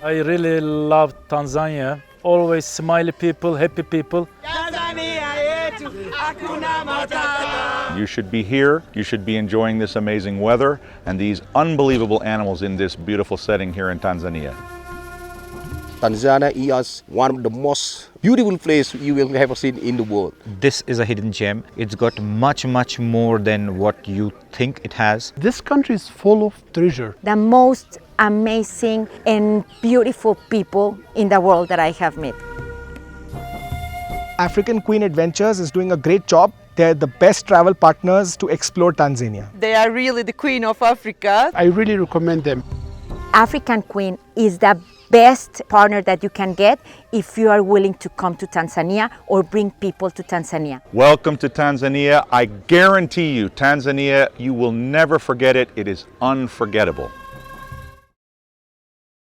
I really love Tanzania. Always smiley people, happy people. You should be here, you should be enjoying this amazing weather and these unbelievable animals in this beautiful setting here in Tanzania. Tanzania is one of the most beautiful places you will ever see in the world. This is a hidden gem. It's got much more than what you think it has. This country is full of treasure. The most amazing and beautiful people in the world that I have met. African Queen Adventures is doing a great job. They're the best travel partners to explore Tanzania. They are really the queen of Africa. I really recommend them. African Queen is the best partner that you can get if you are willing to come to Tanzania or bring people to Tanzania. Welcome to Tanzania. I guarantee you, Tanzania, you will never forget it. It is unforgettable.